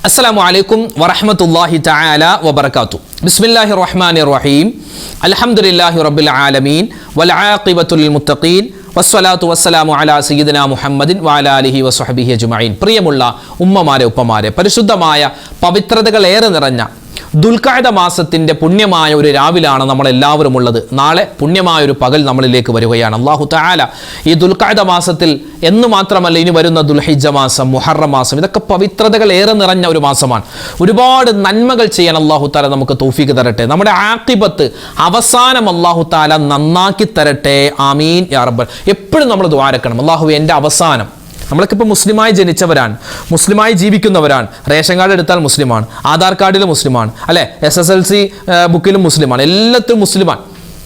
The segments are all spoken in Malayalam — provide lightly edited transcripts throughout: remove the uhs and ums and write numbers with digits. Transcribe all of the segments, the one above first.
അസ്സലാമു അലൈക്കും വറഹ്മത്തുള്ളാഹി തആല വബറകാതുഹു. ബിസ്മില്ലാഹിർ റഹ്മാനിർ റഹീം. അൽഹംദുലില്ലാഹി റബ്ബിൽ ആലമീൻ വൽ ആഖിബത്തു ലിൽ മുത്തഖീൻ വസ്സലാത്തു വസ്സലാമു അലാ സയ്യിദിനാ മുഹമ്മദിൻ വഅലാ ആലിഹി വസ്വഹ്ബിഹി അജ്മഈൻ. പ്രിയമുള്ള ഉമ്മമാരെ ഉപ്പമാരെ, പരിശുദ്ധമായ പവിത്രതകളേറെ നിറഞ്ഞ ദുൽഖഅദ മാസത്തിന്റെ പുണ്യമായ ഒരു രാവിലാണ് നമ്മളെല്ലാവരും ഉള്ളത്. നാളെ പുണ്യമായ ഒരു പകൽ നമ്മളിലേക്ക് വരികയാണ്. അല്ലാഹു തആല ഈ ദുൽഖഅദ മാസത്തിൽ എന്ന് മാത്രമല്ല, ഇനി വരുന്ന ദുൽഹിജ്ജ മാസം, മുഹറം മാസം, ഇതൊക്കെ പവിത്രതകൾ ഏറെ നിറഞ്ഞ ഒരു മാസമാണ്. ഒരുപാട് നന്മകൾ ചെയ്യാൻ അല്ലാഹു തആല നമുക്ക് തൗഫീഖ് തരട്ടെ. നമ്മുടെ ആഖിബത്ത്, അവസാനം അല്ലാഹു തആല നന്നാക്കി തരട്ടെ. ആമീൻ യാ റബ്ബൽ. എപ്പോഴും നമ്മൾ ദുആ ചെയ്യണം, അല്ലാഹുവേ എൻ്റെ അവസാനം. നമ്മൾക്കിപ്പോൾ മുസ്ലിമായി ജനിച്ചവരാണ്, മുസ്ലിമായി ജീവിക്കുന്നവരാണ്. റേഷൻ കാർഡ് എടുത്താൽ മുസ്ലിമാണ്, ആധാർ കാർഡിൽ മുസ്ലിമാണ്, അല്ലെ, SSLC ബുക്കിലും മുസ്ലിമാണ്, എല്ലാത്തിലും മുസ്ലിമാണ്.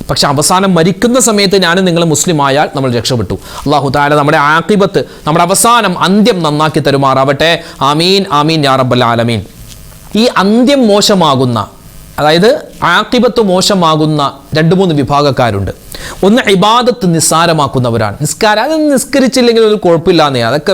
പക്ഷെ അവസാനം മരിക്കുന്ന സമയത്ത് ഞാനും നിങ്ങൾ മുസ്ലിം ആയാൽ നമ്മൾ രക്ഷപ്പെട്ടു. അല്ലാഹു തആല നമ്മുടെ ആഖിബത്ത്, നമ്മുടെ അവസാനം, അന്ത്യം നന്നാക്കി തരുമാറാവട്ടെ. ആമീൻ ആമീൻ യാ റബ്ബൽ ആലമീൻ. ഈ അന്ത്യം മോശമാകുന്ന, അതായത് ആഖിബത്ത് മോശമാകുന്ന 2-3 വിഭാഗക്കാരുണ്ട്. ഒന്ന് ഇബാദത്ത് നിസ്സാരമാക്കുന്നവരാണ്. നിസ്കാരം, അത് നിസ്കരിച്ചില്ലെങ്കിൽ ഒരു കുഴപ്പമില്ലാന്നേ, അതൊക്കെ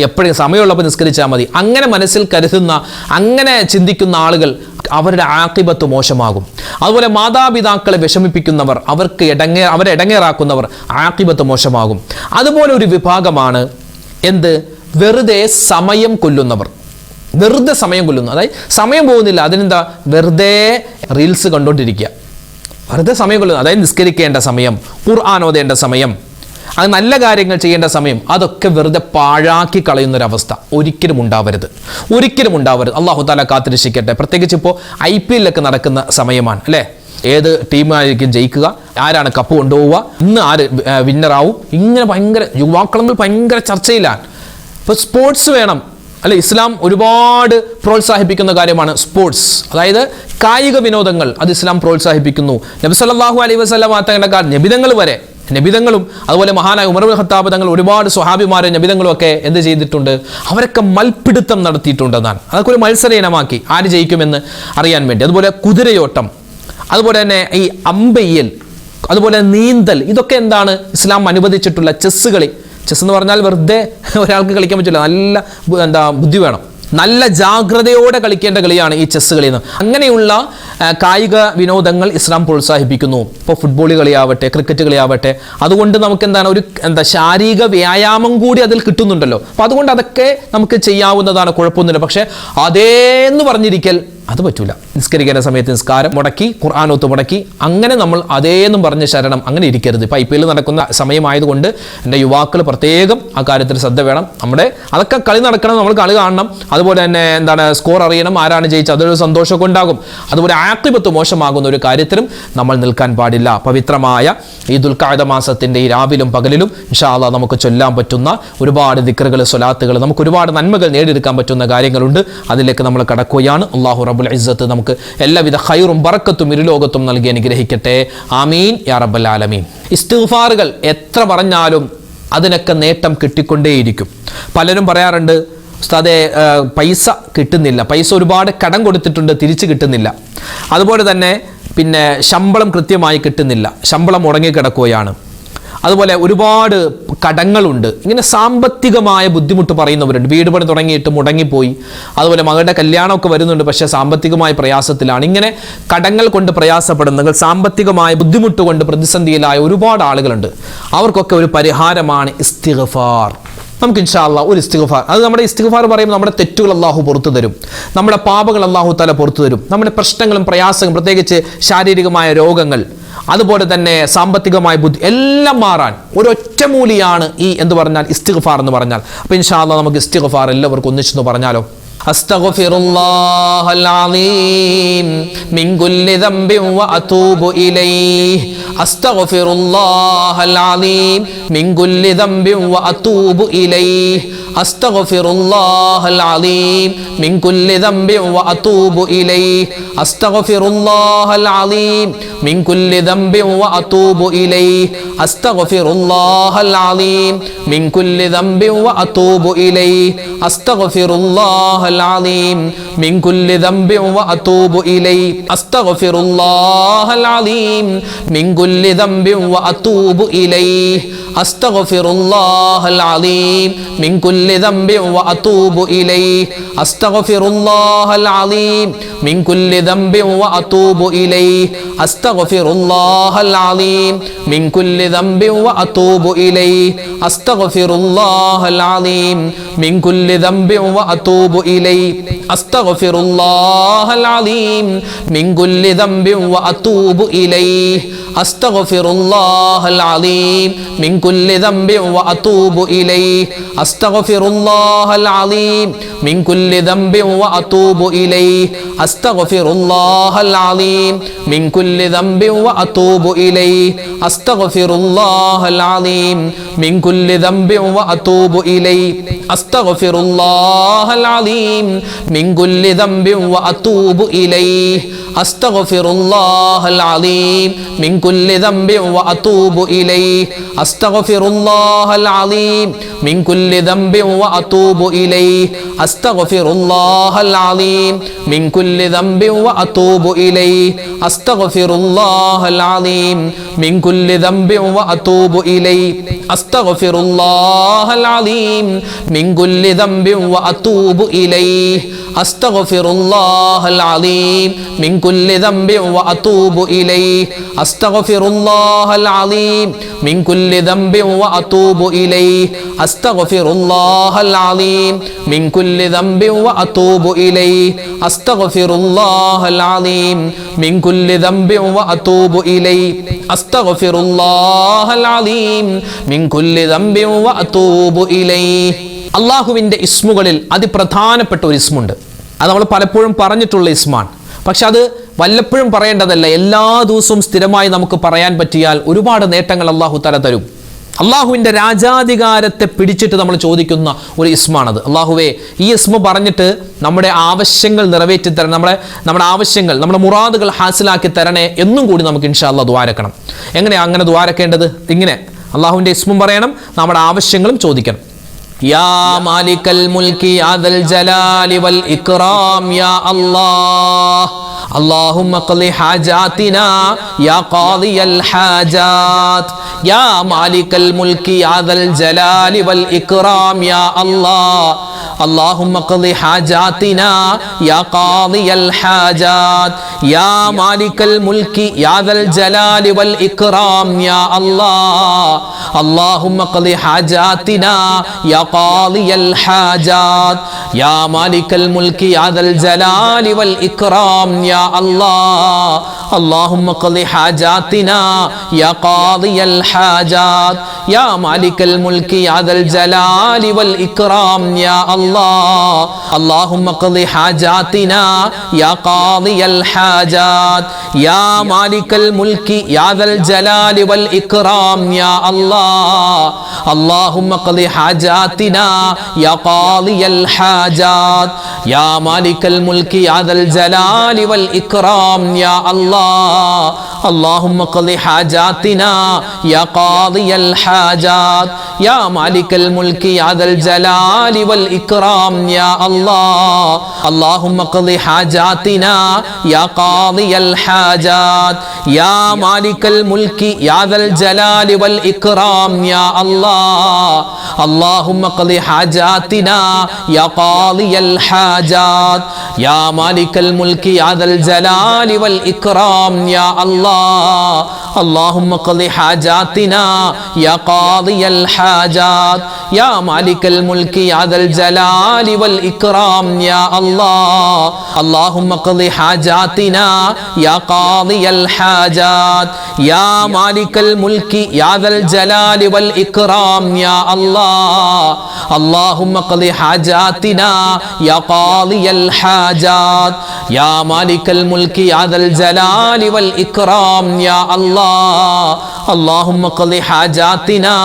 എപ്പോഴും സമയമുള്ളപ്പോൾ നിസ്കരിച്ചാൽ മതി, അങ്ങനെ മനസ്സിൽ കരുതുന്ന, അങ്ങനെ ചിന്തിക്കുന്ന ആളുകൾ, അവരുടെ ആഖിബത്ത് മോശമാകും. അതുപോലെ മാതാപിതാക്കളെ വിഷമിപ്പിക്കുന്നവർ, അവരെ ഇടങ്ങേറാക്കുന്നവർ, ആഖിബത്ത് മോശമാകും. അതുപോലെ ഒരു വിഭാഗമാണ് എന്ത്, വെറുതെ സമയം കൊല്ലുന്നവർ. വെറുതെ സമയം കൊല്ലുന്നു, അതായത് സമയം പോകുന്നില്ല, അതിനെന്താ, വെറുതെ റീൽസ് കണ്ടുകൊണ്ടിരിക്കുക, വെറുതെ സമയം കൊല്ലുന്നു. അതായത് നിസ്കരിക്കേണ്ട സമയം, ഖുർആൻ ഓതേണ്ട സമയം, അത് നല്ല കാര്യങ്ങൾ ചെയ്യേണ്ട സമയം, അതൊക്കെ വെറുതെ പാഴാക്കി കളയുന്നൊരവസ്ഥ ഒരിക്കലും ഉണ്ടാവരുത്, ഒരിക്കലും ഉണ്ടാവരുത്. അല്ലാഹു തആല കാത്തിരക്ഷിക്കട്ടെ. പ്രത്യേകിച്ച് ഇപ്പോൾ IPL ഒക്കെ നടക്കുന്ന സമയമാണ്, അല്ലേ? ഏത് ടീമായിരിക്കും ജയിക്കുക, ആരാണ് കപ്പ് കൊണ്ടുപോവുക, ഇന്ന് ആര് വിന്നറാവും, ഇങ്ങനെ ഭയങ്കര യുവാക്കൾ ഭയങ്കര ചർച്ചയിലാണ്. ഇപ്പോൾ സ്പോർട്സ് വേണം, അല്ലെ? ഇസ്ലാം ഒരുപാട് പ്രോത്സാഹിപ്പിക്കുന്ന കാര്യമാണ് സ്പോർട്സ്, അതായത് കായിക വിനോദങ്ങൾ. അത് ഇസ്ലാം പ്രോത്സാഹിപ്പിക്കുന്നു. നബി സല്ലല്ലാഹു അലൈഹി വസല്ലം തങ്ങളുടെ നബിതങ്ങൾ വരെ, നബിതങ്ങളും അതുപോലെ മഹാനായ ഉമർ ഇബ്നു ഖത്താബ് തങ്ങൾ, ഒരുപാട് സ്വഹാബിമാരും നബിതങ്ങളും ഒക്കെ എന്ത് ചെയ്തിട്ടുണ്ട്, അവരൊക്കെ മൽപിടുത്തം നടത്തിയിട്ടുണ്ടെന്നാണ്. അതൊക്കെ ഒരു മത്സര ഇനമാക്കി, ആര് ജയിക്കുമെന്ന് അറിയാൻ വേണ്ടി. അതുപോലെ കുതിരയോട്ടം, അതുപോലെ തന്നെ ഈ അമ്പെയ്യൽ, അതുപോലെ നീന്തൽ, ഇതൊക്കെ എന്താണ് ഇസ്ലാം അനുവദിച്ചിട്ടുള്ള ചെസ്സ് കളി. ചെസ് എന്ന് പറഞ്ഞാൽ വെറുതെ ഒരാൾക്ക് കളിക്കാൻ പറ്റില്ല, നല്ല ബുദ്ധി വേണം, നല്ല ജാഗ്രതയോടെ കളിക്കേണ്ട കളിയാണ് ഈ ചെസ്സ് കളി. അങ്ങനെയുള്ള കായിക വിനോദങ്ങൾ ഇസ്ലാം പ്രോത്സാഹിപ്പിക്കുന്നു. ഇപ്പോൾ ഫുട്ബോൾ കളിയാവട്ടെ, ക്രിക്കറ്റ് കളിയാവട്ടെ, അതുകൊണ്ട് നമുക്ക് എന്താണ് ശാരീരിക വ്യായാമം കൂടി അതിൽ കിട്ടുന്നുണ്ടല്ലോ. അപ്പോൾ അതുകൊണ്ട് അതൊക്കെ നമുക്ക് ചെയ്യാവുന്നതാണ്, കുഴപ്പമൊന്നുമില്ല. പക്ഷേ അതേന്ന് പറഞ്ഞിരിക്കൽ അത് പറ്റൂല. നിസ്കരിക്കേണ്ട സമയത്ത് നിസ്കാരം മുടക്കി, ഖുർആനോത്ത് മുടക്കി, അങ്ങനെ നമ്മൾ അതേന്നും പറഞ്ഞ് ശരണം, അങ്ങനെ ഇരിക്കരുത്. ഇപ്പോൾ IPL നടക്കുന്ന സമയമായതുകൊണ്ട് എൻ്റെ യുവാക്കൾ പ്രത്യേകം ആ കാര്യത്തിൽ ശ്രദ്ധ വേണം. അതൊക്കെ കളി നടക്കണം, നമ്മൾ കളി കാണണം, അതുപോലെ തന്നെ സ്കോർ അറിയണം, ആരാണ് ജയിച്ചത്, അതൊരു സന്തോഷമൊക്കെ ഉണ്ടാകും. അതുപോലെ ആഖിബത്ത് മോശമാകുന്ന ഒരു കാര്യത്തിലും നമ്മൾ നിൽക്കാൻ പാടില്ല. പവിത്രമായ ഈ ദുൽഖഅദ മാസത്തിൻ്റെ ഈ രാവിലും പകലിലും ഇൻഷാ അല്ലാഹ് നമുക്ക് ചൊല്ലാൻ പറ്റുന്ന ഒരുപാട് ദിക്റുകൾ, സ്വലാത്തുകൾ, നമുക്ക് ഒരുപാട് നന്മകൾ നേടിയെടുക്കാൻ പറ്റുന്ന കാര്യങ്ങളുണ്ട്. അതിലേക്ക് നമ്മൾ കടക്കുകയാണ്. അല്ലാഹു റബ്ബുൽ ഇസ്സത്ത് നമുക്ക് എല്ലാവിധ ഖൈറും ബറക്കത്തും ഇരുലോകത്തും നൽകി അനുഗ്രഹിക്കട്ടെ. ആമീൻ യാ റബ്ബൽ ആലമീൻ. ഇസ്തിഗ്ഫാറുകൾ എത്ര പറഞ്ഞാലും അതിനൊക്കെ നേട്ടം കിട്ടിക്കൊണ്ടേയിരിക്കും. പലരും പറയാറുണ്ട്, ഉസ്താദേ പൈസ കിട്ടുന്നില്ല, പൈസ ഒരുപാട് കടം കൊടുത്തിട്ടുണ്ട്, തിരിച്ചു കിട്ടുന്നില്ല. അതുപോലെ തന്നെ പിന്നെ ശമ്പളം കൃത്യമായി കിട്ടുന്നില്ല, ശമ്പളം മുടങ്ങിക്കിടക്കുകയാണ്. അതുപോലെ ഒരുപാട് കടങ്ങളുണ്ട്. ഇങ്ങനെ സാമ്പത്തികമായ ബുദ്ധിമുട്ട് പറയുന്നവരുണ്ട്. വീട് പണി തുടങ്ങിയിട്ട് മുടങ്ങിപ്പോയി, അതുപോലെ മകളുടെ കല്യാണമൊക്കെ വരുന്നുണ്ട്, പക്ഷേ സാമ്പത്തികമായ പ്രയാസത്തിലാണ്. ഇങ്ങനെ കടങ്ങൾ കൊണ്ട് പ്രയാസപ്പെടുന്നവർ, സാമ്പത്തികമായ ബുദ്ധിമുട്ട് കൊണ്ട് പ്രതിസന്ധിയിലായ ഒരുപാട് ആളുകളുണ്ട്. അവർക്കൊക്കെ ഒരു പരിഹാരമാണ് ഇസ്തിഗ്ഫാർ. നമുക്ക് ഇൻഷാ അല്ലാഹ് ഒരു ഇസ്തിഗ്ഫാർ, അത് നമ്മുടെ ഇസ്തിഗ്ഫാർ പറയുമ്പോൾ നമ്മുടെ തെറ്റുകൾ അല്ലാഹു പുറത്തു തരും, നമ്മുടെ പാപങ്ങൾ അല്ലാഹു തആല പുറത്തു തരും, നമ്മുടെ പ്രശ്നങ്ങളും പ്രയാസങ്ങളും, പ്രത്യേകിച്ച് ശാരീരികമായ രോഗങ്ങൾ, അതുപോലെ തന്നെ സാമ്പത്തികമായ ബുദ്ധി എല്ലാം മാറാൻ ഒരൊറ്റമൂലിയാണ് ഈ ഇസ്തിഗ്ഫാർ എന്ന് പറഞ്ഞാൽ. അപ്പോൾ ഇൻഷാ അല്ലാഹ് നമുക്ക് ഇസ്തിഗ്ഫാർ എല്ലാവർക്കും ഒന്നിച്ചെന്ന് പറഞ്ഞാലോ. അസ്തഗ്ഫിറുല്ലാഹൽ അലീം മിൻ കുല്ലി ദംബിൻ വഅതൂബു ഇലൈഹി. അസ്തഗ്ഫിറുല്ലാഹൽ അലീം മിൻ കുല്ലി ദംബിൻ വഅതൂബു ഇലൈഹി. അസ്തഗ്ഫിറുല്ലാഹൽ അലീം മിൻ കുല്ലി ദംബിൻ വഅതൂബു ഇലൈഹി. അസ്തഗ്ഫിറുല്ലാഹൽ അലീം മിൻ കുല്ലി ദംബിൻ വഅതൂബു ഇലൈഹി. അസ്തഗ്ഫിറുല്ലാഹൽ അലീം മിൻ കുല്ലി ദംബിൻ വഅതൂബു ഇലൈഹി. അസ്തഗ്ഫിറുല്ലാഹൽ അലീം മിൻ കുല്ലി ദംബിൻ വഅതൂബു ഇലൈഹി. അസ്തഗ്ഫിറുല്ലാഹൽ അലീം മിൻ കുല്ലി ദംബിൻ വഅതൂബു ഇലൈഹി. അസ്തഗ്ഫിറുല്ലാഹൽ അലീം മിൻ കുല്ലി കുല്ലി ദംബിൻ വഅതൂബു ഇലൈഹി അസ്തഗ്ഫിറുല്ലാഹൽ അലീം മിൻ കുല്ലി ദംബിൻ വഅതൂബു ഇലൈഹി അസ്തഗ്ഫിറുല്ലാഹൽ അലീം മിൻ കുല്ലി ദംബിൻ വഅതൂബു ഇലൈഹി അസ്തഗ്ഫിറുല്ലാഹൽ അലീം മിൻ കുല്ലി ദംബിൻ വഅതൂബു ഇലൈഹി അസ്തഗ്ഫിറുല്ലാഹൽ അലീം മിൻ കുല്ലി ദംബിൻ വഅതൂബു ഇലൈഹി അസ്തഗ്ഫിറുല്ലാഹൽ അലീം മിൻ കുല്ലി ദംബിൻ വഅതൂബു ഇലൈഹി അസ്തഗ്ഫിറുല്ലാഹൽ അലീം മിൻ കുല്ലി ദംബിൻ വഅതൂബു ഇലൈഹി അസ്തഗ്ഫിറുല്ലാഹൽ അലീം മിൻ കുല്ലി ദംബിൻ വഅതൂബു ഇലൈഹി അസ്തഗ്ഫിറുല്ലാഹൽ അലീം മിൻ കുല്ലി ദംബിൻ വഅതൂബു ഇലൈഹി അസ്തഗ്ഫിറുല്ലാഹൽ അലീം മിൻ കുല്ലി ദംബിൻ വഅതൂബു ഇലൈഹി അസ്തഗ്ഫിറുല്ലാഹൽ അലീം മിൻ കുല്ലി ദംബിൻ വഅതൂബു ഇലൈഹി അസ്തഗ്ഫിറുല്ലാഹൽ അലീം മിൻ കുല്ലി ദംബിൻ വഅതൂബു ഇലൈഹി അസ്തഗ്ഫിറുല്ലാഹൽ അലീം മിൻ കുല്ലി ദംബിൻ വഅതൂബു ഇലൈഹി അസ്തഗ്ഫിറുല്ലാഹൽ അലീം മിൻ കുല്ലി ദംബിൻ വഅതൂബു ഇലൈഹി അസ്തഗ്ഫിറുല്ലാഹൽ അലീം മിൻ കുല്ലി ദംബിൻ വഅതൂബു ഇലൈഹി അസ്തഗ്ഫിറുല്ലാഹൽ അലീം മിൻ കുല്ലി ദംബിൻ വഅതൂബു ഇലൈഹി അസ്തഗ്ഫിറുല്ലാഹൽ അലീം മിൻ കുല്ലി ദംബിൻ വഅതൂബു ഇലൈഹി അസ്തഗ്ഫിറുല്ലാഹൽ അലീം മിൻ കുല്ലി ദംബിൻ വഅതൂബു ഇലൈഹി അസ്തഗ്ഫിറുല്ലാഹൽ അലീം മിൻ കുല്ലി ദംബിൻ വഅതൂബു ഇലൈഹി അസ്തഗ്ഫിറുല്ലാഹൽ അലീം മിൻ കുല്ലി ദംബിൻ വഅതൂബു ഇലൈഹി. അള്ളാഹുവിൻ്റെ ഇസ്മുകളിൽ അതിപ്രധാനപ്പെട്ട ഒരു ഇസ്മുണ്ട്. അത് നമ്മൾ പലപ്പോഴും പറഞ്ഞിട്ടുള്ള ഇസ്മാണ്. പക്ഷെ അത് വല്ലപ്പോഴും പറയേണ്ടതല്ല. എല്ലാ ദിവസവും സ്ഥിരമായി നമുക്ക് പറയാൻ പറ്റിയാൽ ഒരുപാട് നേട്ടങ്ങൾ അള്ളാഹു തആല തരും. അള്ളാഹുവിൻ്റെ രാജാധികാരത്തെ പിടിച്ചിട്ട് നമ്മൾ ചോദിക്കുന്ന ഒരു ഇസ്മാണത്. അള്ളാഹുവേ, ഈ ഇസ്മ പറഞ്ഞിട്ട് നമ്മുടെ ആവശ്യങ്ങൾ നിറവേറ്റി തരണം, നമ്മുടെ ആവശ്യങ്ങൾ, നമ്മുടെ മുറാദുകൾ ഹാസിലാക്കി തരണേ എന്നും കൂടി നമുക്ക് ഇൻഷാ അല്ലാഹ് ദുആരക്കണം. എങ്ങനെയാണ് അങ്ങനെ ദുആരക്കേണ്ടത്? ഇങ്ങനെ അള്ളാഹുവിൻ്റെ ഇസ്മും പറയണം, നമ്മുടെ ആവശ്യങ്ങളും ചോദിക്കണം. യാ മാലിക്കൽ മുൽക്കി അദൽ ജലാലി വൽ ഇക്റാം യാ അല്ലാഹ് اللهم اقض حاجاتنا يا قاضي الحاجات يا مالك الملك يا ذا الجلال والإكرام يا الله اللهم اقض حاجاتنا يا قاضي الحاجات يا مالك الملك يا ذا الجلال والإكرام يا الله اللهم اقض حاجاتنا يا قاضي الحاجات يا مالك الملك يا ذا الجلال والإكرام يا الله اللهم اقض حاجاتنا يا قاضي الحاجات يا مالك الملك يا ذا الجلال والإكرام يا الله اللهم اقض حاجاتنا يا قاضي الحاجات يا مالك الملك يا ذا الجلال والإكرام يا الله اللهم اقض حاجاتنا يا قاضي الحاجات يا مالك الملك يا ذا الجلال والإكرام يا الله اللهم اقض حاجاتنا يا قاضي الحاجات يا مالك الملك يا ذا الجلال والإكرام يا الله اللهم اقض حاجاتنا يا قاضي الحاجات يا مالك الملك يا ذا الجلال والإكرام يا الله اللهم اقض حاجاتنا يا قاضي الحاجات يا مالك الملك يا ذا الجلال والإكرام يا الله اللهم اقض حاجاتنا يا قاضي الحاجات يا مالك الملك يا ذا الجلال والإكرام يا الله اللهم اقض حاجاتنا يا قاضي الحاجات يا مالك الملك يا ذا الجلال والإكرام يا الله اللهم اقض حاجاتنا يا قاضي الحاجات يا مالك الملك يا ذا الجلال والإكرام يا الله اللهم اقض حاجاتنا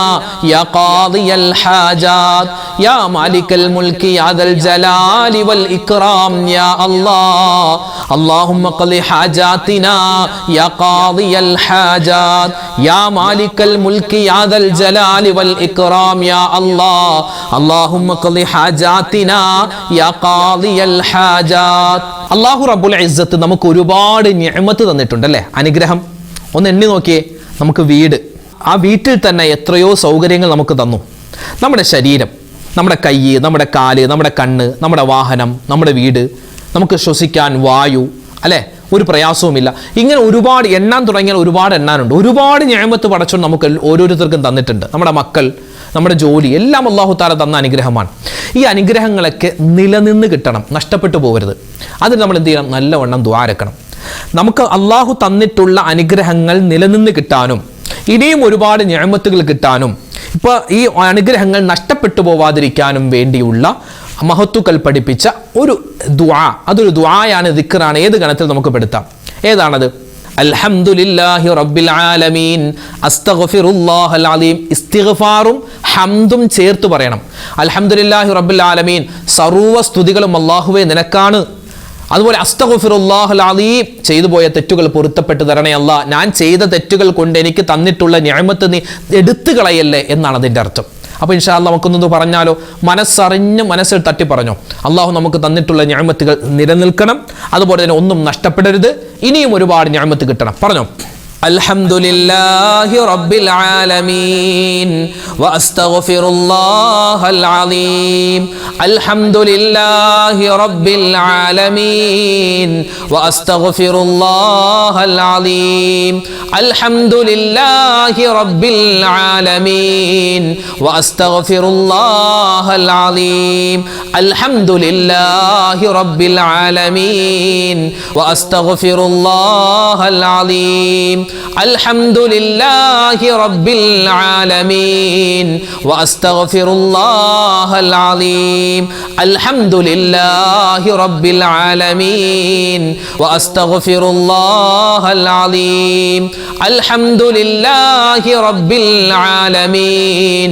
يا قاضي الحاجات يا مالك الملك يا ذا الجلال والإكرام يا الله اللهم اقض حاجاتنا يا قاضي الحاجات يا مالك الملك يا ذا الجلال والإكرام يا الله اللهم اقض حاجاتنا يا قاضي الحاجات. അല്ലാഹു റബ്ബുൽ ഇസ്സത്ത് നമുക്ക് ഒരുപാട് നിഅമത്ത് തന്നിട്ടുണ്ട് അല്ലേ, അനുഗ്രഹം. ഒന്ന് എണ്ണി നോക്കിയേ. നമുക്ക് വീട്, ആ വീട്ടിൽ തന്നെ എത്രയോ സൗകര്യങ്ങൾ നമുക്ക് തന്നു. നമ്മുടെ ശരീരം, നമ്മുടെ കൈ, നമ്മുടെ കാല്, നമ്മുടെ കണ്ണ്, നമ്മുടെ വാഹനം, നമ്മുടെ വീട്, നമുക്ക് ശ്വസിക്കാൻ വായു, അല്ലേ, ഒരു പ്രയാസവുമില്ല. ഇങ്ങനെ ഒരുപാട് എണ്ണാൻ തുടങ്ങിയാൽ ഒരുപാട് എണ്ണാനുണ്ട്. ഒരുപാട് നിഅമത്ത് പടച്ചോൻ നമുക്ക് ഓരോരുത്തർക്കും തന്നിട്ടുണ്ട്. നമ്മുടെ മക്കൾ, നമ്മുടെ ജോലി, എല്ലാം അല്ലാഹു തആല തന്ന അനുഗ്രഹമാണ്. ഈ അനുഗ്രഹങ്ങളൊക്കെ നിലനിന്ന് കിട്ടണം, നഷ്ടപ്പെട്ടു പോകരുത്. അതിന് നമ്മൾ എന്ത് ചെയ്യണം? നല്ലവണ്ണം ദുആ രക്കണം. നമുക്ക് അല്ലാഹു തന്നിട്ടുള്ള അനുഗ്രഹങ്ങൾ നിലനിന്ന് കിട്ടാനും ഇനിയും ഒരുപാട് നിഅമത്തുകൾ കിട്ടാനും ഇപ്പോൾ ഈ അനുഗ്രഹങ്ങൾ നഷ്ടപ്പെട്ടു പോവാതിരിക്കാനും വേണ്ടിയുള്ള മഹത്തുക്കൾ പഠിപ്പിച്ച ഒരു ദുആ, അതൊരു ദുആയാണ്, ദിക്റാണ്. ഏത് ഗണത്തിൽ നമുക്ക് പെടുത്താം? ഏതാണത്? അൽഹംദുലില്ലാഹി റബ്ബിൽ ആലമീൻ അസ്തഗ്ഫിറുല്ലാഹൽ അലീം. ഇസ്തിഗ്ഫാറും ഹംദും ചേർത്ത് പറയണം. അൽഹംദുലില്ലാഹി റബ്ബിൽ ആലമീൻ, സർവ്വ സ്തുതികളും അല്ലാഹുവേ നിനക്കാണ്. അതുപോലെ അസ്തഗ്ഫിറുല്ലാഹൽ അലീം, ചെയ്തു പോയ തെറ്റുകൾ പൊറുത്തപ്പെട്ട് തരണേ അല്ലാ, ഞാൻ ചെയ്ത തെറ്റുകൾ കൊണ്ട് എനിക്ക് തന്നിട്ടുള്ള നിഅമത്ത് നീ എടുത്തു കളയല്ലേ എന്നാണ് അതിൻ്റെ അർത്ഥം. അപ്പോൾ ഇൻഷാ അല്ലാഹ് നമുക്കൊന്നത് പറഞ്ഞാലോ? മനസ്സറിഞ്ഞ് മനസ്സിൽ തട്ടി പറഞ്ഞോ. അള്ളാഹു നമുക്ക് തന്നിട്ടുള്ള നിഅമത്തുകൾ നിലനിൽക്കണം, അതുപോലെ തന്നെ ഒന്നും നഷ്ടപ്പെടരുത്, ഇനിയും ഒരുപാട് നിഅമത്ത് കിട്ടണം. പറഞ്ഞോ. അൽഹംദുലില്ലാഹി റബ്ബിൽ ആലമീൻ വഅസ്തഗ്ഫിറുല്ലാഹൽ അലീം. അൽഹംദുലില്ലാഹി റബ്ബിൽ ആലമീൻ വഅസ്തഗ്ഫിറുല്ലാഹൽ അലീം. അൽഹംദുലില്ലാഹി റബ്ബിൽ ആലമീൻ വഅസ്തഗ്ഫിറുല്ലാഹൽ അലീം. അൽഹംദുലില്ലാഹി റബ്ബിൽ ആലമീൻ വഅസ്തഗ്ഫിറുല്ലാഹൽ അലീം. അൽഹംദുലില്ലാഹി റബ്ബിൽ ആലമീൻ വഅസ്തഗ്ഫിറുല്ലാഹൽ അലീം. അൽഹംദുലില്ലാഹി റബ്ബിൽ ആലമീൻ വഅസ്തഗ്ഫിറുല്ലാഹൽ അലീം. അൽഹംദുലില്ലാഹി റബ്ബിൽ ആലമീൻ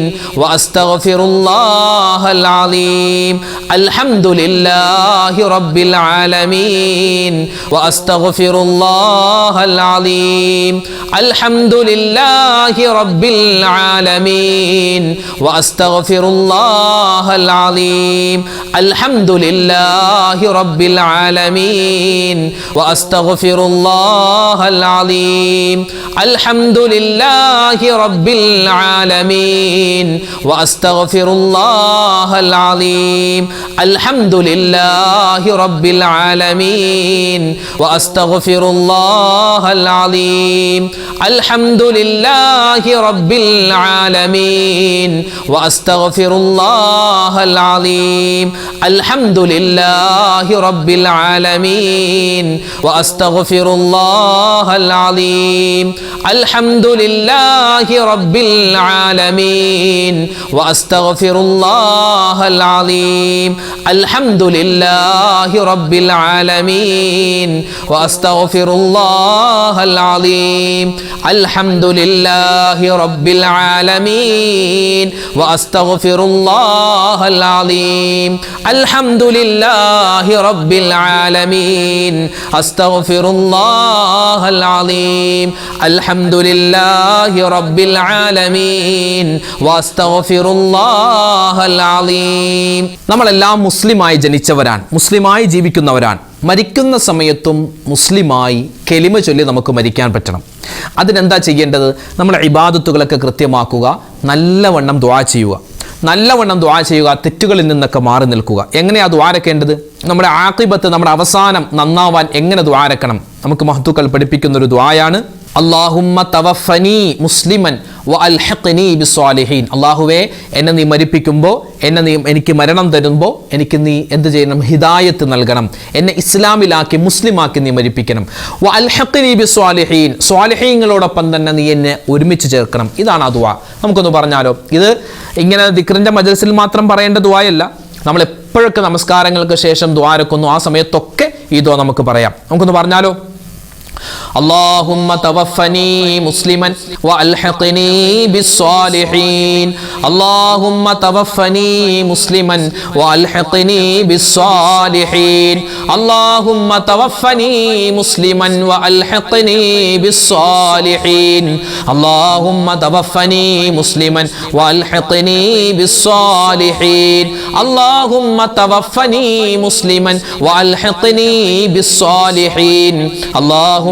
വഅസ്തഗ്ഫിറുല്ലാഹൽ അലീം. അൽഹംദുലില്ലാഹി റബ്ബിൽ ആലമീൻ വഅസ്തഗ്ഫിറുല്ലാഹൽ അലീം. അൽഹംദുലില്ലാഹി റബ്ബിൽ ആലമീൻ വഅസ്തഗ്ഫിറുല്ലാഹൽ അലീം. അൽഹംദുലില്ലാഹി റബ്ബിൽ ആലമീൻ വഅസ്തഗ്ഫിറുല്ലാഹൽ അലീം. അൽഹംദുലില്ലാഹി റബ്ബിൽ ആലമീൻ വഅസ്തഗ്ഫിറുല്ലാഹൽ അലീം. അൽഹംദുലില്ലാഹി റബ്ബിൽ ആലമീൻ വഅസ്തഗ്ഫിറുല്ലാഹൽ അലീം. അൽഹംദുലില്ലാഹി റബ്ബിൽ ആലമീൻ വഅസ്തഗ്ഫിറുല്ലാഹൽ അലീം. അൽഹംദുലില്ലാഹി റബ്ബിൽ ആലമീൻ വഅസ്തഗ്ഫിറുല്ലാഹൽ അലീം. അൽഹംദുലില്ലാഹി റബ്ബിൽ ആലമീൻ വഅസ്തഗ്ഫിറുല്ലാഹൽ അലീം. അൽഹംദുലില്ലാഹി റബ്ബിൽ ആലമീൻ വഅസ്തഗ്ഫിറുല്ലാഹൽ അലീം. അൽഹംദുലില്ലാഹി റബ്ബിൽ ആലമീൻ വഅസ്തഗ്ഫിറുല്ലാഹൽ അലീം. അൽഹംദുലില്ലാഹി റബ്ബിൽ ആലമീൻ അസ്തഗ്ഫിറുല്ലാഹൽ അലീം. അൽഹംദുലില്ലാഹി റബ്ബിൽ ആലമീൻ വഅസ്തഗ്ഫിറുല്ലാഹൽ അലീം. നമ്മളെല്ലാം മുസ്ലിമായി ജനിച്ചവരാണ്, മുസ്ലിമായി ജീവിക്കുന്നവരാണ്. മരിക്കുന്ന സമയത്തും മുസ്ലിമായി കെലിമ ചൊല്ലി നമുക്ക് മരിക്കാൻ പറ്റണം. അതിനെന്താ ചെയ്യേണ്ടത്? നമ്മുടെ ഇബാദത്തുകളൊക്കെ കൃത്യമാക്കുക, നല്ലവണ്ണം ദുആ ചെയ്യുക, നല്ലവണ്ണം ദുആ ചെയ്യുക, തെറ്റുകളിൽ നിന്നൊക്കെ മാറി നിൽക്കുക. എങ്ങനെയാ ദുആരക്കേണ്ടത്? നമ്മുടെ ആഖിബത്ത്, നമ്മുടെ അവസാനം നന്നാവാൻ എങ്ങനെ ദുആരക്കണം? നമുക്ക് മഹത്തുക്കൾ പഠിപ്പിക്കുന്ന ഒരു ദുആയാണ് അല്ലാഹുമ്മ തവഫനി മുസ്ലിമൻ വഅൽഹിഖ്നി ബിസ്സാലിഹീൻ. അല്ലാഹുവേ, എന്നെ നീ മരിപ്പിക്കുമ്പോൾ, എനിക്ക് മരണം തരുമ്പോൾ എനിക്ക് നീ എന്ത് ചെയ്യണം? ഹിദായത്ത് നൽകണം, എന്നെ ഇസ്ലാമിലാക്കി മുസ്ലിമാക്കി നീ മരിപ്പിക്കണം. വഅൽഹിഖ്നി ബിസ്സാലിഹീൻ, സ്വാലിഹീങ്ങളോടൊപ്പം തന്നെ നീ എന്നെ ഒരുമിച്ച് ചേർക്കണം. ഇതാണ് ആ ദുആ. നമുക്കൊന്ന് പറഞ്ഞാലോ? ഇത് ഇങ്ങനെ ദിക്റിന്റെ മജ്‌ലിസിൽ മാത്രം പറയേണ്ട ദുആയല്ല. നമ്മൾ എപ്പോഴൊക്കെ നമസ്കാരങ്ങൾക്ക് ശേഷം ദുആരക്കുന്നു ആ സമയത്തൊക്കെ ഈ ദുആ നമുക്ക് പറയാം. നമുക്കൊന്ന് പറഞ്ഞാലോ? اللهم توفني مسلما وألحقني بالصالحين. اللهم توفني مسلما وألحقني بالصالحين. اللهم توفني مسلما وألحقني بالصالحين. اللهم توفني مسلما وألحقني بالصالحين. اللهم توفني مسلما وألحقني بالصالحين. اللهم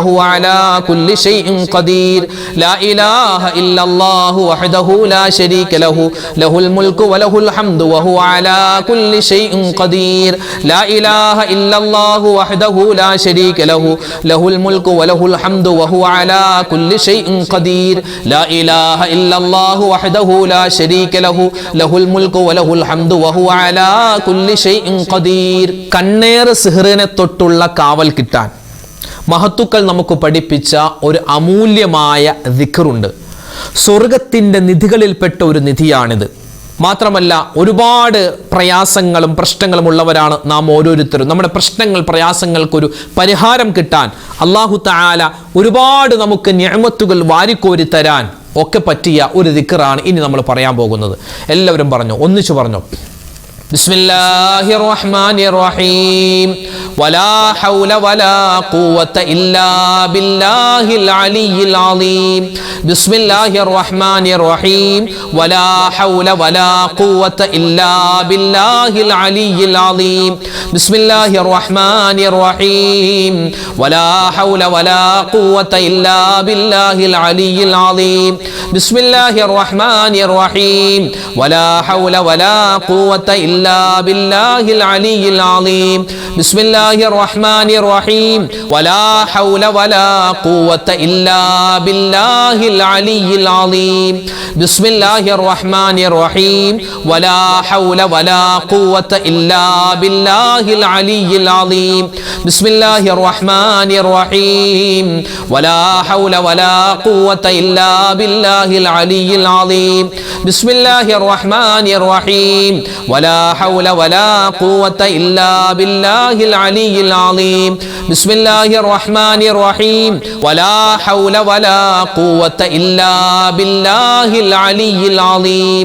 وهو على كل شيء قدير لا إله إلا الله وحده لا شريك له له الملك وله الحمد وهو على كل شيء قدير لا إله إلا الله وحده لا شريك له له الملك وله الحمد وهو على كل شيء قدير لا إله إلا الله وحده لا شريك له له الملك وله الحمد وهو على كل شيء قدير കണ്ണേർ സിഹ്റിനെ തൊട്ടുള്ള കാവൽ കിട്ടാൻ മഹത്തുക്കൾ നമുക്ക് പഠിപ്പിച്ച ഒരു അമൂല്യമായ ദിക്റുണ്ട്. സ്വർഗത്തിൻ്റെ നിധികളിൽപ്പെട്ട ഒരു നിധിയാണിത്. മാത്രമല്ല ഒരുപാട് പ്രയാസങ്ങളും പ്രശ്നങ്ങളും ഉള്ളവരാണ് നാം ഓരോരുത്തരും. നമ്മുടെ പ്രശ്നങ്ങൾ പ്രയാസങ്ങൾക്കൊരു പരിഹാരം കിട്ടാൻ അല്ലാഹു തആല ഒരുപാട് നമുക്ക് നിഅമത്തുകൾ വാരിക്കോരി തരാൻ ഒക്കെ പറ്റിയ ഒരു ദിക്റാണ് ഇനി നമ്മൾ പറയാൻ പോകുന്നത്. എല്ലാവരും പറഞ്ഞു, ഒന്നിച്ചു പറഞ്ഞു. ബിസ്മില്ലാഹിർ റഹ്മാനിർ റഹീം വലാ ഹൗല വലാ ഖുവത ഇല്ലാ ബില്ലാഹിൽ അലിയിൽ അലീം ബിസ്മില്ലാഹിർ റഹ്മാനിർ റഹീം വലാ ഹൗല വലാ ഖുവത ഇല്ലാ ബില്ലാഹിൽ അലിയിൽ അലീം ബിസ്മില്ലാഹിർ റഹ്മാനിർ റഹീം വലാ ഹൗല വലാ ഖുവത ഇല്ലാ ബില്ലാഹിൽ അലിയിൽ അലീം ബിസ്മില്ലാഹിർ റഹ്മാനിർ റഹീം വലാ ഹൗല വലാ ഖുവത إلا بالله العلي العظيم بسم الله الرحمن الرحيم ولا حول ولا قوة إلا بالله العلي العظيم بسم الله الرحمن الرحيم ولا حول ولا قوة إلا بالله العلي العظيم بسم الله الرحمن الرحيم ولا حول ولا قوة إلا بالله العلي العظيم بسم الله الرحمن الرحيم ولا حول ولا قوة إلا بالله العلي العظيم بسم الله الرحمن الرحيم ولا حول ولا قوة إلا بالله العلي العظيم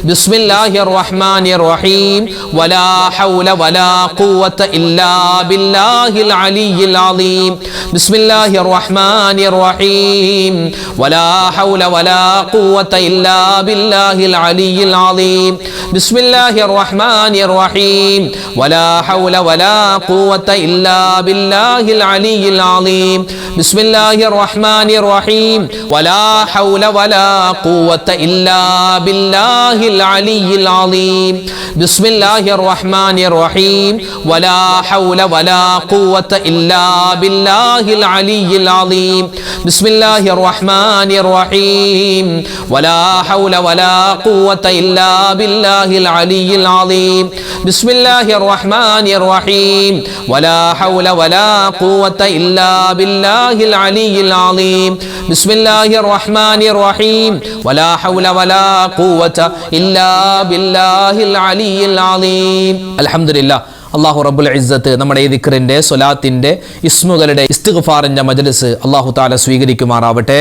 بسم الله الرحمن الرحيم ولا حول ولا قوة إلا بالله العلي العظيم بسم الله الرحمن الرحيم ولا حول ولا قوة إلا بالله العلي العظيم بسم الله الرحمن الرحيم ولا حول ولا قوة إلا بالله العلي العظيم بسم الله الرحمن الرحيم ولا حول ولا قوة إلا بالله العلي العظيم بسم الله الرحمن الرحيم ولا حول ولا قوة إلا بالله العلي العظيم بسم الله الرحمن الرحيم ولا حول ولا قوة إلا بالله العلي العظيم بسم الله الرحمن الرحيم ولا حول ولا قوة إلا بالله العلي العظيم بسم الله الرحمن الرحيم ولا حول ولا قوة إلا بالله العلي العظيم الحمد لله. അള്ളാഹു റബ്ബുൽ ഇസ്സത്ത് നമ്മുടെ ഈ ദിക്റിൻ്റെ സ്വലാത്തിൻ്റെ ഇസ്മുകളുടെ ഇസ്തിഗ്ഫാറിൻ്റെ മജ്ലിസ് അള്ളാഹു തആല സ്വീകരിക്കുമാറാവട്ടെ.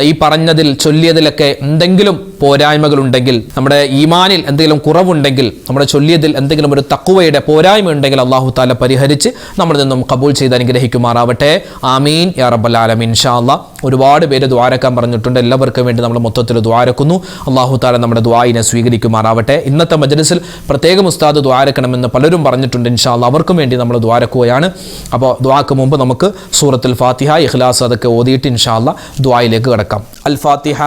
ഈ പറഞ്ഞതിൽ ചൊല്ലിയതിലൊക്കെ എന്തെങ്കിലും പോരായ്മകളുണ്ടെങ്കിൽ, നമ്മുടെ ഈമാനിൽ എന്തെങ്കിലും കുറവുണ്ടെങ്കിൽ, നമ്മുടെ ചൊല്ലിയതിൽ എന്തെങ്കിലും ഒരു തഖ്വയുടെ പോരായ്മ ഉണ്ടെങ്കിൽ അള്ളാഹു തആല പരിഹരിച്ച് നമ്മളിൽ നിന്നും കബൂൽ ചെയ്ത് അനുഗ്രഹിക്കുമാറാവട്ടെ. ആമീൻ യാ റബ്ബൽ ആലമീൻ. ഇൻഷാ അല്ലാഹ് ഒരുപാട് പേര് ദുആരക്കാൻ പറഞ്ഞിട്ടുണ്ട്. എല്ലാവർക്കും വേണ്ടി നമ്മൾ മൊത്തത്തിൽ ദുആരക്കുന്നു. അള്ളാഹു തആല നമ്മുടെ ദുആയിനെ സ്വീകരിക്കുമാറാവട്ടെ. ഇന്നത്തെ മജ്ലിസിൽ പ്രത്യേകം ഉസ്താദ് ദുആരക്കണമെന്ന് പലരും പറഞ്ഞിട്ടുണ്ട്. ഇൻഷാ അല്ലാഹ് അവർക്കും വേണ്ടി നമ്മൾ ദുആരക്കുകയാണ്. അപ്പോൾ ദുആക്ക് മുമ്പ് നമുക്ക് സൂറത്തുൽ ഫാത്തിഹ, ഇഖ്ലാസ് അതൊക്കെ ഓതിയിട്ട് ഇൻഷാ അല്ലാഹ് ദുആയിലേക്ക് കടക്കാം. അൽ ഫാത്തിഹ.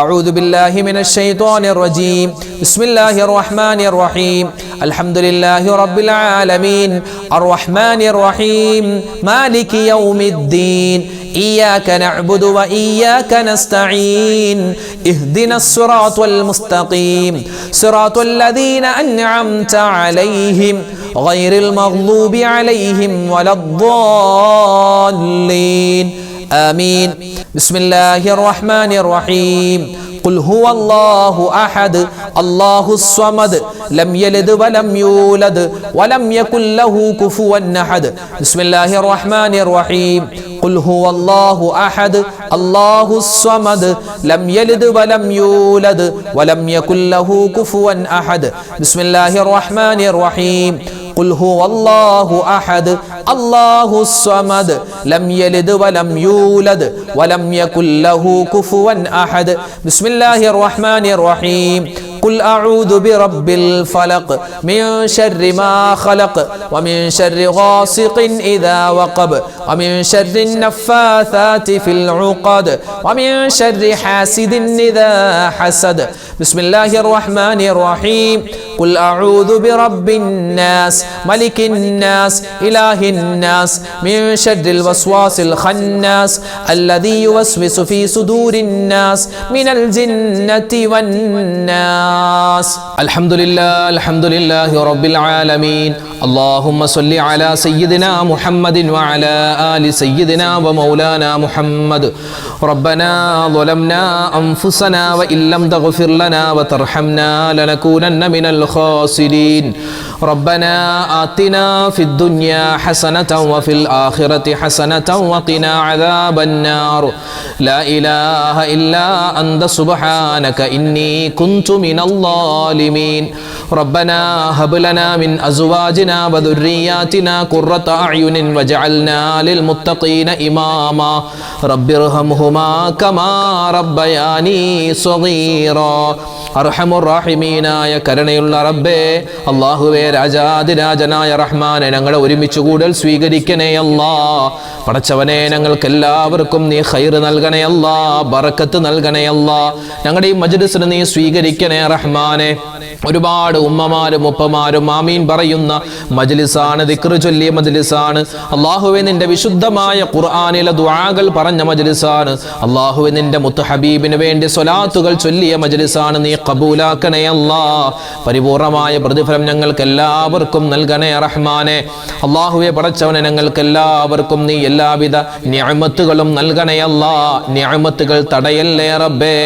അഊദു ബില്ലാഹി മിനശ് ശൈത്വാനിർ റജീം. ബിസ്മില്ലാഹിർ റഹ്മാനിർ റഹീം. അൽഹംദുലില്ലാഹി റബ്ബിൽ ആലമീൻ അർറഹ്മാനിർ റഹീം മാലികി യൗമിദ്ദീൻ إياك نعبد وإياك نستعين اهدنا الصراط المستقيم صراط الذين أنعمت عليهم غير المغضوب عليهم ولا الضالين آمين. بسم الله الرحمن الرحيم. قل هو الله أحد الله الصمد لم يلد ولم يولد ولم يكن له كفوا أحد بسم الله الرحمن الرحيم. قل هو الله أحد الله الصمد لم يلد ولم يولد ولم يكن له كفوا أحد بسم الله الرحمن الرحيم. قل هو الله أحد الله الصمد لم يلد ولم يولد ولم يكن له كفوا أحد بسم الله الرحمن الرحيم. ഖുൽ അഊദു ബിറബ്ബിൽ ഫലഖ് മിൻ ശർരി മാ ഖലഖ് വമിൻ ശർരി ഗാസിഖിൻ ഇദാ വഖബ് വമിൻ ശർരി നഫ്ഫാഥാതി ഫിൽ ഉഖദ് വമിൻ ശർരി ഹാസിദിൻ ഇദാ ഹസദ്. ബിസ്മില്ലാഹിർ റഹ്മാനിർ റഹീം. ഖുൽ അഊദു ബിറബ്ബിൻ നാസ് മലികിൻ നാസ് ഇലാഹിൻ നാസ് മിൻ ശർരിൽ വസ്വാസിൽ ഖന്നാസ് അല്ലദീ യുവസ്വിസു ഫീ സുദൂരിൻ നാസ് മിനൽ ജിന്നതി വന്നാസ്. അൽഹംദുലില്ലാഹി റബ്ബിൽ ആലമീൻ. اللهم صل على سيدنا محمد وعلى آل سيدنا ومولانا محمد. ربنا ظلمنا أنفسنا وإن لم تغفر لنا وترحمنا لنكونن من الخاسرين. ربنا آتنا في الدنيا حسنة وفي الآخرة حسنة وقنا عذاب النار. لا إله إلا أنت سبحانك إني كنت من الظالمين. ربنا هب لنا من أزواجنا وذرياتنا قرة أعين واجعلنا للمتقين إماما. رب ارحمهما كما ربياني صغيرا. അർഹമുർറാഹിമീനായ കരുണയുള്ള റബ്ബേ, അല്ലാഹുവേ, രാജാതിരാജനായ റഹ്മാനെ, ഞങ്ങളെ ഒരുമിച്ച് കൂടൽ സ്വീകരിക്കണേ അല്ലാ. പടച്ചവനെ, ഞങ്ങൾക്ക് എല്ലാവർക്കും നീ ഖൈർ നൽകണേ അല്ലാ, ബറക്കത്ത് നൽകണേ അല്ലാ. ഞങ്ങളുടെ ഈ മജ്ലിസിനെ നീ സ്വീകരിക്കണേ റഹ്മാനെ. ഒരുപാട് ഉമ്മമാരും ഉപ്പമാരും ആമീൻ പറയുന്ന മജ്ലിസാണ്, ദിക്ർ ചൊല്ലിയ മജ്ലിസാണ്. അല്ലാഹുവേ, നിന്റെ വിശുദ്ധമായ ഖുർആനിലെ ദുആകൾ പറഞ്ഞ മജ്ലിസാണ്. അല്ലാഹുവേ, നിന്റെ മുത്ത് ഹബീബിന് വേണ്ടി സ്വലാത്തുകൾ ചൊല്ലിയ മജ്ലിസാണ്. നീ ഖബൂലാക്കണേ അല്ലാ. പരിപൂർണമായ പ്രതിഫലം ഞങ്ങൾക്ക് എല്ലാവർക്കും നൽകണേ റഹ്മാനെ. അല്ലാഹുവേ, പടച്ചവനെ, ഞങ്ങൾക്ക് എല്ലാവർക്കും നീ എല്ലാവിധ നിഅമത്തുകളും നൽകണേ അല്ലാ. നിഅമത്തുകൾ തടയല്ലേ റബ്ബേ.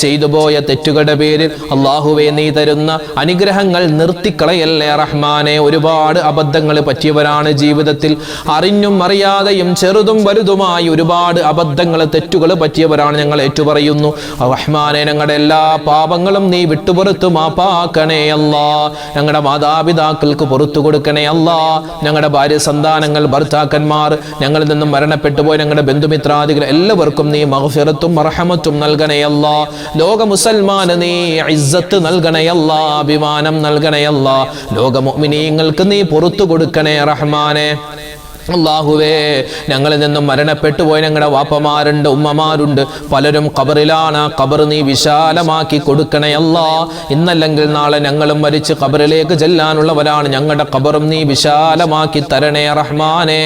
ചെയ്തുപോയ തെറ്റുകളുടെ പേരിൽ അല്ലാഹുവേ, നീ തരുന്ന അനുഗ്രഹങ്ങൾ നിർത്തിക്കളയല്ലേ റഹ്മാനെ. ഒരുപാട് അബദ്ധങ്ങൾ പറ്റിയവരാണ് ജീവിതത്തിൽ. അറിഞ്ഞും അറിയാതെയും ചെറുതും വലുതുമായി ഒരുപാട് അബദ്ധങ്ങൾ തെറ്റുകൾ പറ്റിയവരാണ്. ഞങ്ങൾ ഏറ്റുപറയുന്നു റഹ്മാനെ, ഞങ്ങളുടെ എല്ലാ പാപങ്ങളും നീ വിട്ടുപുറത്തു മാപ്പാക്കണേ അല്ലാ. ഞങ്ങളുടെ മാതാപിതാക്കൾക്ക് പുറത്തു കൊടുക്കണേ അല്ലാ. ഞങ്ങളുടെ ഭാര്യ സന്താനങ്ങൾ ഭർത്താക്കന്മാർ ഞങ്ങളിൽ നിന്നും മരണപ്പെട്ടു പോയ ഞങ്ങളുടെ ബന്ധുമിത്രാദികൾ എല്ലാവർക്കും നീ മഗ്ഫിറത്തും മർഹമത്തും നൽകണേ അല്ലാ. ലോക മുസൽമാന് നീ ഇസ്സത്ത് നൽകണേ അല്ലാ, അഭിമാനം നൽകണേ അല്ലാ. ലോക മുഅ്മിനീങ്ങൾക്ക് നീ പുറത്തു കൊടുക്കണേ റഹ്മാനെ. അല്ലാഹുവേ, ഞങ്ങളിൽ നിന്നും മരണപ്പെട്ടു പോയ ഞങ്ങളുടെ വാപ്പമാരുണ്ട്, ഉമ്മമാരുണ്ട്, പലരും ഖബറിലാണ്. ഖബർ നീ വിശാലമാക്കി കൊടുക്കണേ അല്ലാ. ഇന്നല്ലെങ്കിൽ നാളെ ഞങ്ങളും മരിച്ച് ഖബറിലേക്ക് ചെല്ലാനുള്ളവരാണ്. ഞങ്ങളുടെ ഖബറും നീ വിശാലമാക്കി തരണേ റഹ്മാനേ.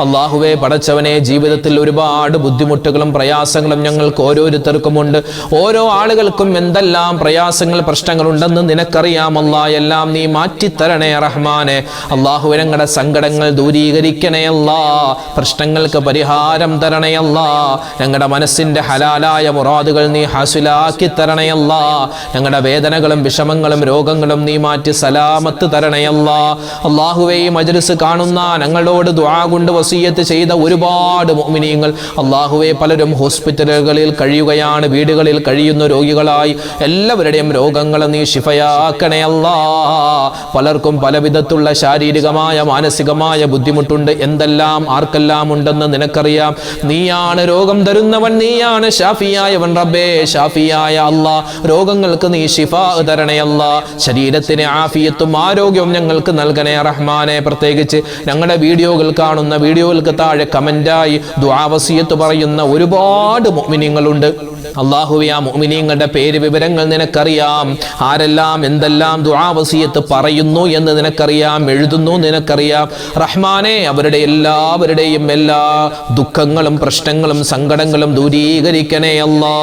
അല്ലാഹുവേ, പടച്ചവനെ, ജീവിതത്തിൽ ഒരുപാട് ബുദ്ധിമുട്ടുകളും പ്രയാസങ്ങളും ഞങ്ങൾക്ക് ഓരോരുത്തർക്കുമുണ്ട്. ഓരോ ആളുകൾക്കും എന്തെല്ലാം പ്രയാസങ്ങൾ പ്രശ്നങ്ങളുണ്ടെന്ന് നിനക്കറിയാമല്ലാ. എല്ലാം നീ മാറ്റിത്തരണേ റഹ്മാനെ. അല്ലാഹുവേ, ഞങ്ങളുടെ സങ്കടങ്ങൾ ദൂരീകരിക്കണയല്ലാ, പ്രശ്നങ്ങൾക്ക് പരിഹാരം തരണയല്ലാ. ഞങ്ങളുടെ മനസ്സിന്റെ ഹലാലായ മുറാദുകൾ നീ ഹാസിലാക്കി തരണയല്ലാ. ഞങ്ങളുടെ വേദനകളും വിഷമങ്ങളും രോഗങ്ങളും നീ മാറ്റി സലാമത്ത് തരണയല്ലാ. അല്ലാഹുവേ, ഈ മജ്ലിസ് കാണുന്ന ഞങ്ങളോട് ദുആ കൊണ്ട് വസിയത്ത് ചെയ്ത ഒരുപാട് മുഅ്മിനീങ്ങൾ അല്ലാഹുവേ, പലരും ഹോസ്പിറ്റലുകളിൽ കഴിയുകയാണ്, വീടുകളിൽ കഴിയുന്ന രോഗികളായി. എല്ലാവരുടെയും രോഗങ്ങൾ നീ ശിഫയാക്കണയല്ലാ. പലർക്കും പലവിധത്തുള്ള ശാരീരികമായ മാനസികമായ ബുദ്ധിമുട്ടുണ്ട്. എന്തെല്ലാം ആർക്കെല്ലാം ഉണ്ടെന്ന് നിനക്കറിയാം. നീയാണ് രോഗം തരുന്നവൻ, നീയാണ് ഷാഫിയായവൻ റബ്ബേ. ഷാഫിയായ അല്ലാ, രോഗങ്ങൾക്ക് നീ ശിഫാ തരണേ അല്ലാ. ശരീരത്തിന് ആഫിയത്തും ആരോഗ്യവും ഞങ്ങൾക്ക് നൽകണേ റഹ്മാനെ. പ്രത്യേകിച്ച് ഞങ്ങളുടെ വീഡിയോകൾ കാണുന്ന വീഡിയോകൾക്ക് താഴെ കമന്റായി ദുആ വസിയത്ത് പറയുന്ന ഒരുപാട് മുഅ്മിനീങ്ങളുണ്ട്. അല്ലാഹുവേ, ആ മുഅ്മിനീങ്ങളുടെ പേര് വിവരങ്ങൾ നിനക്കറിയാം. ആരെല്ലാം എന്തെല്ലാം ദുആ വസിയത്ത് പറയുന്നു എന്ന് നിനക്കറിയാം, എഴുതുന്നു നിനക്കറിയാം റഹ്മാനെ. അവരുടെ എല്ലാവരുടെയും എല്ലാ ദുഃഖങ്ങളും പ്രശ്നങ്ങളും സങ്കടങ്ങളും ദൂരീകരിക്കണേ അല്ലാ.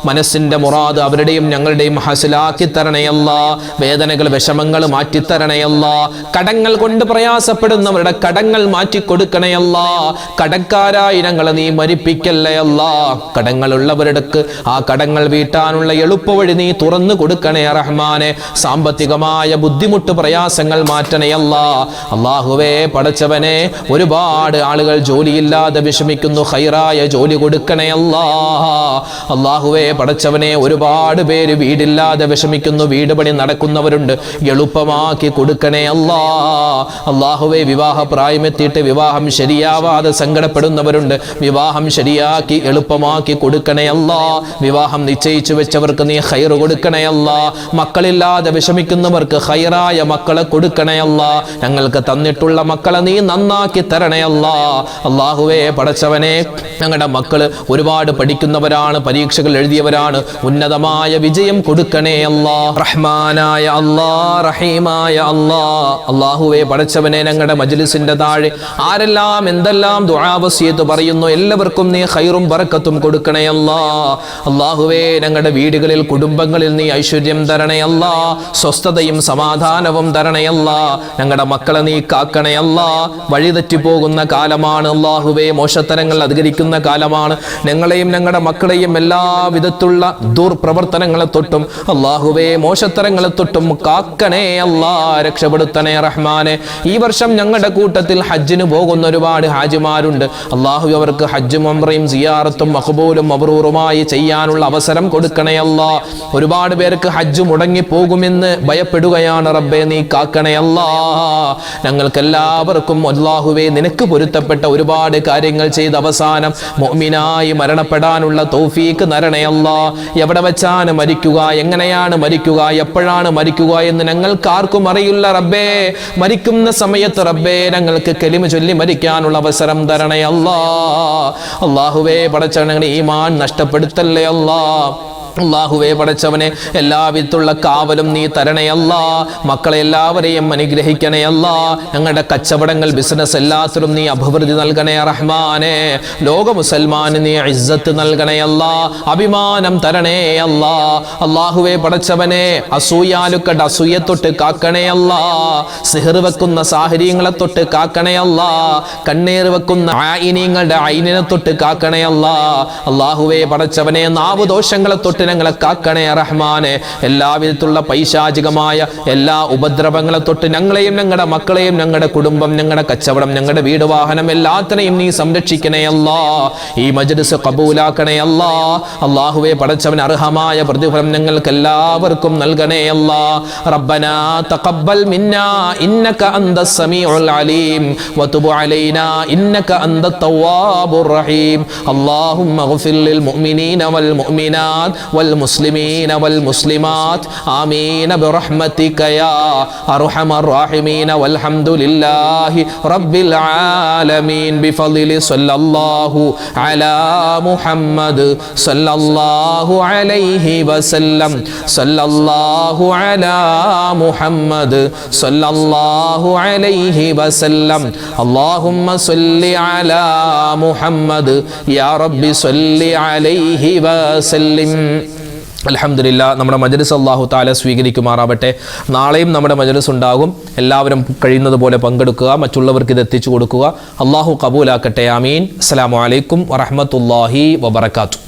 മനസ്സിന്റെ മുറാദ് അവരുടെയും ഞങ്ങളുടെയും ഹാസിലാക്കി തരണേ അല്ലാ. വേദനകൾ വിഷമങ്ങൾ മാറ്റിത്തരണേ അല്ലാ. കടങ്ങൾ കൊണ്ട് പ്രയാസപ്പെടുന്നവരുടെ കടങ്ങൾ മാറ്റിക്കൊടുക്കണേ അല്ലാ. കടക്കാരായി ഞങ്ങളെ നീ മരിപ്പിക്കല്ലേ അല്ലാ. കടങ്ങളുള്ളവരുടെ ആ കടങ്ങൾ വീട്ടാനുള്ള എളുപ്പവഴി നീ തുറന്നു കൊടുക്കണേ റഹ്മാനെ. സാമ്പത്തികമായ ബുദ്ധിമുട്ട് പ്രയാസങ്ങൾ മാറ്റണേ അല്ലാ. അല്ലാഹുവേ, പടച്ചവനെ, ഒരുപാട് ആളുകൾ ജോലിയില്ലാതെ വിഷമിക്കുന്നു, ഖൈറായ ജോലി കൊടുക്കണേ അല്ലാ. അല്ലാഹുവേ പടച്ചവനെ, ഒരുപാട് പേര് വീടില്ലാതെ വിഷമിക്കുന്നു, വീട് പണി നടക്കുന്നവരുണ്ട്, എളുപ്പമാക്കി കൊടുക്കണേ അല്ലാ. അല്ലാഹുവേ വിവാഹ പ്രായമെത്തിയിട്ട് വിവാഹം ശരിയാവാതെ സങ്കടപ്പെടുന്നവരുണ്ട്, വിവാഹം ശരിയാക്കി എളുപ്പമാക്കി കൊടുക്കണേ അല്ലാ. വിവാഹം നിശ്ചയിച്ചു വെച്ചവർക്ക് നീ ഖൈർ കൊടുക്കണേ അല്ലാ. മക്കളില്ലാതെ വിഷമിക്കുന്നവർക്ക് ഖൈറായ മക്കളെ കൊടുക്കണേ അല്ലാ. ഞങ്ങൾക്ക് തന്നിട്ടുള്ള മക്കളെ നീ നന്നാക്കി തരണേ അല്ലാ. അല്ലാഹുവേ പടച്ചവനെ, ഞങ്ങളുടെ മക്കള് ഒരുപാട് പഠിക്കുന്നവരാണ്, പരീക്ഷകൾ എഴുതിയവരാണ്, ഉന്നതമായ വിജയം കൊടുക്കണേ അല്ലാ. റഹ്മാനായ അല്ലാ, റഹീമായ അല്ലാ. അല്ലാഹുവേ പടച്ചവനെ, ഞങ്ങളുടെ മജ്ലിസിന്റെ താഴെ ആരെല്ലാം എന്തെല്ലാം ദുആ വസിയത്ത് പറയുന്നു എല്ലാവർക്കും നീ ഖൈറും ബറക്കത്തും കൊടുക്കണേ അല്ലാ. അല്ലാഹുവേ ഞങ്ങളുടെ വീടുകളിൽ കുടുംബങ്ങളിൽ നീ ഐശ്വര്യം തരണേ അല്ലാ, സ്വസ്ഥതയും സമാധാനവും തരണേ അല്ലാ. ഞങ്ങളുടെ മക്കളെ നീ കാക്കണേ അല്ലാ. വഴിതെറ്റി പോകുന്ന കാലമാണ് അല്ലാഹുവേ, മോശത്തരങ്ങൾ അധികരിക്കുന്ന കാലമാണ്. ഞങ്ങളെയും ഞങ്ങളുടെ മക്കളെയും എല്ലാ വിധത്തിലുള്ള ദുർപ്രവർത്തനങ്ങളെ തൊട്ടും അല്ലാഹുവേ, മോശത്തരങ്ങളെ തൊട്ടും കാക്കണേ അല്ലാ, രക്ഷപ്പെടുത്തണേ റഹ്മാനെ. ഈ വർഷം ഞങ്ങളുടെ കൂട്ടത്തിൽ ഹജ്ജിന് പോകുന്ന ഒരുപാട് ഹാജിമാരുണ്ട്. അല്ലാഹു അവർക്ക് ഹജ്ജും ഉംറയും സിയാറത്തും മഖ്ബൂലും മബ്റൂറുമായി ചെയ്യാനുള്ള അവസരം കൊടുക്കണേ അല്ലാ. ഒരുപാട് പേർക്ക് ഹജ്ജ് മുടങ്ങി പോകുമെന്ന് ഭയപ്പെടുകയാണ് റബ്ബേ, നീ കാക്കണേ അല്ലാ. ഞങ്ങൾക്ക് എല്ലാവർക്കും അല്ലാഹുവേ നിനക്ക് പൊരുത്തപ്പെട്ട ഒരുപാട് കാര്യങ്ങൾ ചെയ്ത് അവസാനം മുഅ്മിനായി മരണപ്പെടാനുള്ള തൗഫീക്ക് തരണേ അല്ലാ. എവിടെ വെച്ചാണ് മരിക്കുക, എങ്ങനെയാണ് മരിക്കുക, എപ്പോഴാണ് മരിക്കുക എന്ന് ഞങ്ങൾക്ക് ആർക്കും അറിയില്ല റബ്ബേ. മരിക്കുന്ന സമയത്ത് റബ്ബേ ഞങ്ങൾക്ക് കലിമ ചൊല്ലി മരിക്കാനുള്ള അവസരം തരണേ അല്ലാ. അല്ലാഹുവേ പടച്ചവനെ, ഞങ്ങളുടെ ഈമാൻ നഷ്ടപ്പെടുത്തല്ലേ അല്ലാ. അല്ലാഹുവേ പടച്ചവനെ, എല്ലാവിധത്തിലുള്ള കാവലും നീ തരണേ അല്ലാ. മക്കളെ എല്ലാവരെയും അനുഗ്രഹിക്കണേ അല്ലാ. ഞങ്ങളുടെ കച്ചവടങ്ങൾ, ബിസിനസ് എല്ലാത്തിലും നീ അഭിവൃദ്ധി നൽകണേ റഹ്മാനെ. ലോക മുസൽമാന് നീ ഇസ്സത്ത് നൽകണേ അല്ലാ, അഭിമാനം തരണേ അല്ലാ. അല്ലാഹുവേ പടച്ചവനെ, അസൂയാലുക്കളുടെ അസൂയെ തൊട്ട് കാക്കണേ അല്ലാ. സിഹർ വെക്കുന്ന സാഹചര്യങ്ങളെ തൊട്ട് കാക്കണേ അല്ലാ. കണ്ണീർ വെക്കുന്ന ആയിനീങ്ങളുടെ ഐനിനെ തൊട്ട് കാക്കണേ അല്ലാ. അല്ലാഹുവേ പടച്ചവനെ, നാവ് ദോഷങ്ങളെ തൊട്ട് ഞങ്ങളെ കാക്കണേ റഹ്മാനെ. എല്ലാവിധത്തിലുള്ള പൈശാചികമായ എല്ലാ ഉപദ്രവങ്ങളെ തൊട്ട് ഞങ്ങളെയും ഞങ്ങളുടെ മക്കളെയും ഞങ്ങളുടെ കുടുംബം, ഞങ്ങളുടെ കച്ചവടം, ഞങ്ങളുടെ വീട്, വാഹനം എല്ലാത്തിനെയും നീ സംരക്ഷിക്കണേ അല്ലാ. ഈ മജ്ലിസ് ഖബൂലാക്കണേ അല്ലാ. അല്ലാഹുവേ പടച്ചവൻ, അർഹമായ പ്രതിഫലം ഞങ്ങൾക്ക് എല്ലാവർക്കും നൽകണേ അല്ലാ. റബ്ബനാ തഖബ്ബൽ മിന്നാ ഇന്നക അന്തസ് സമീഉൽ അലീം വതുബ് അലൈനാ ഇന്നക അന്തത് തവ്വാബുർ റഹീം. അല്ലാഹുമ്മഗ്ഫിർ ലിൽ മുഅ്മിനീന വൽ മുഅ്മിനാത്ത് والمسلمين والمسلمات آمين برحمتك يا أرحم الراحمين والحمد لله رب العالمين بفضل صلى الله على محمد صلى الله عليه وسلم صلى الله على محمد صلى الله عليه وسلم اللهم صل على محمد يا رب صل عليه وسلم. അൽഹംദുലില്ലാ, നമ്മുടെ മജ്ലിസ് അല്ലാഹു തആല സ്വീകരിക്കുമാറാവട്ടെ. നാളെയും നമ്മുടെ മജ്ലിസ് ഉണ്ടാകും. എല്ലാവരും കഴിയുന്നത് പോലെ പങ്കെടുക്കുക, മറ്റുള്ളവർക്ക് ഇത് എത്തിച്ചു കൊടുക്കുക. അല്ലാഹു ഖബൂലാക്കട്ടെ. ആമീൻ. അസ്സലാമു അലൈക്കും വറഹ്മത്തുള്ളാഹി വബറകാതുഹു.